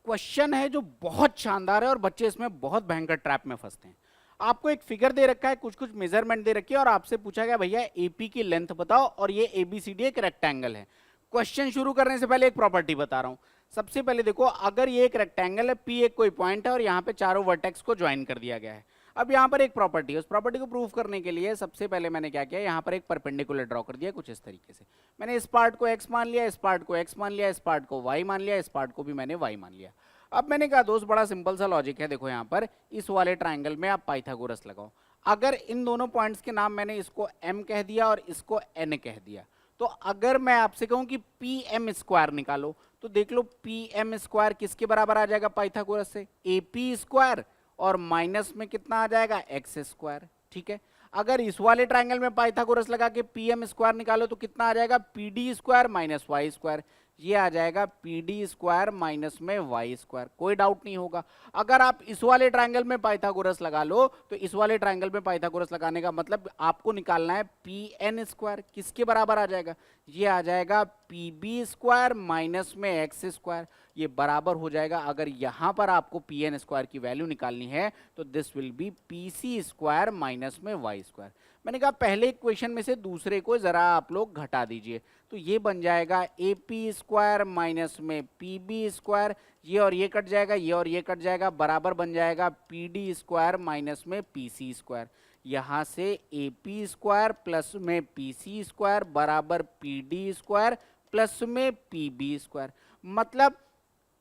Question है जो बहुत शानदार है और बच्चे इसमें बहुत भयंकर ट्रैप में फंसते हैं। आपको एक फिगर दे रखा है, कुछ कुछ मेजरमेंट दे रखी है और आपसे पूछा गया भैया एपी की लेंथ बताओ और ये एबीसीडी एक रेक्टेंगल है। क्वेश्चन शुरू करने से पहले एक प्रॉपर्टी बता रहा हूं। सबसे पहले देखो, अगर ये एक रेक्टेंगल है, पी एक कोई पॉइंट है और यहाँ पे चारों वर्टेक्स को ज्वाइन कर दिया गया है। अब यहाँ पर एक प्रॉपर्टी है, उस प्रॉपर्टी को प्रूव करने के लिए सबसे पहले मैंने क्या किया, यहाँ पर एक परपेंडिकुलर ड्रॉ कर दिया कुछ इस तरीके से। मैंने इस पार्ट को x मान लिया, इस पार्ट को x मान लिया, इस पार्ट को y मान लिया, इस पार्ट को भी मैंने y मान लिया। अब मैंने कहा दोस्त बड़ा सिंपल सा लॉजिक है, देखो यहाँ पर इस वाले ट्राइंगल में आप पाइथागोरस लगाओ। अगर इन दोनों पॉइंट्स के नाम मैंने इसको m कह दिया और इसको n कह दिया, तो अगर मैं आपसे कहूं कि पी एम स्क्वायर निकालो, तो देख लो पी एम स्क्वायर किसके बराबर आ जाएगा पाइथागोरस से, ए पी स्क्वायर और माइनस में कितना आ जाएगा एक्स स्क्वायर। ठीक है, अगर इस वाले ट्राइंगल में पाइथागोरस लगा के पी एम स्क्वायर निकालो तो कितना आ जाएगा, P D square minus Y square. ये आ जाएगा पी डी स्क्वायर माइनस में वाई स्क्वायर, कोई डाउट नहीं होगा। अगर आप इस वाले ट्राइंगल में पाइथागोरस लगा लो तो इस वाले ट्राइंगल में पाइथागोरस लगाने का मतलब आपको निकालना है पी एन स्क्वायर, किसके बराबर आ जाएगा, ये आ जाएगा पी बी स्क्वायर माइनस में एक्स स्क्वायर। ये बराबर हो जाएगा, अगर यहां पर आपको पी एन स्क्वायर की वैल्यू निकालनी है तो this will be P C square minus में वाई स्क्वायर। मैंने कहा पहले इक्वेशन में से दूसरे को जरा आप लोग घटा दीजिए, तो ये बन जाएगा ए पी स्क्वायर माइनस में पी बी स्क्वायर, ये और ये कट जाएगा, ये और ये कट जाएगा, बराबर बन जाएगा पी डी स्क्वायर माइनस में पी सी स्क्वायर। यहाँ से ए पी स्क्वायर प्लस में पी सी स्क्वायर बराबर पी डी स्क्वायर प्लस में पी बी स्क्वायर, मतलब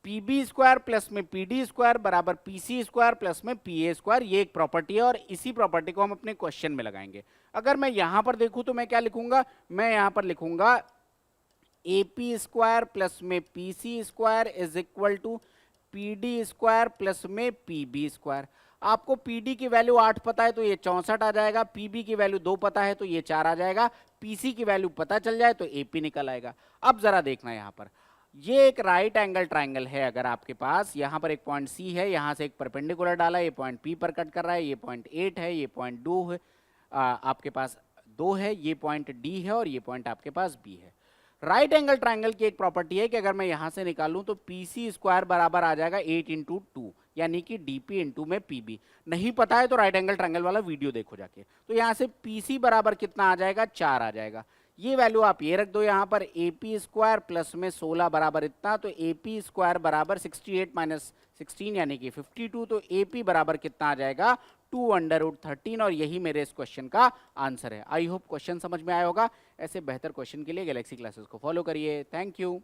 पी बी स्क्वायर प्लस में पी डी स्क्वायर बराबर पी सी स्क्वायर प्लस में पी ए स्क्वायर। ये एक प्रॉपर्टी है और इसी प्रॉपर्टी को हम अपने क्वेश्चन में लगाएंगे। अगर मैं यहां पर देखूं तो मैं क्या लिखूंगा, मैं यहां पर लिखूंगा ए पी स्क्वायर प्लस में P C square is equal to P D square plus में पी बी स्क्वायर। आपको पी डी की वैल्यू 8 पता है तो ये 64 आ जाएगा, पी बी की वैल्यू 2 पता है तो ये 4 आ जाएगा, पी सी की वैल्यू पता चल जाए तो ए पी निकल आएगा। अब जरा देखना यहाँ पर, ये एक राइट एंगल ट्राइंगल है, अगर आपके पास यहाँ पर एक पॉइंट सी है, यहाँ से एक परपेंडिकुलर डाला, ये पॉइंट पी पर कट कर रहा है, ये पॉइंट 8 है, ये पॉइंट 2 है, आपके पास 2 है, ये पॉइंट डी है और ये पॉइंट आपके पास बी है। राइट एंगल ट्राइंगल की एक प्रॉपर्टी है कि अगर मैं यहां से निकालूं तो पी सी स्क्वायर बराबर आ जाएगा 8 इंटू 2, यानी कि डीपी इंटू में पीबी। नहीं पता है तो राइट एंगल ट्राइंगल वाला वीडियो देखो जाके, तो यहां से पी सी बराबर कितना आ जाएगा, 4 आ जाएगा। ये वैल्यू आप ये रख दो यहाँ पर, ए पी स्क्वायर प्लस में 16 बराबर इतना, तो ए पी स्क्वायर बराबर 68 माइनस 16 यानी कि 52, तो ए पी बराबर कितना आ जाएगा 2√13, और यही मेरे इस क्वेश्चन का आंसर है। आई होप क्वेश्चन समझ में आया होगा। ऐसे बेहतर क्वेश्चन के लिए गैलेक्सी क्लासेस को फॉलो करिए। Thank you.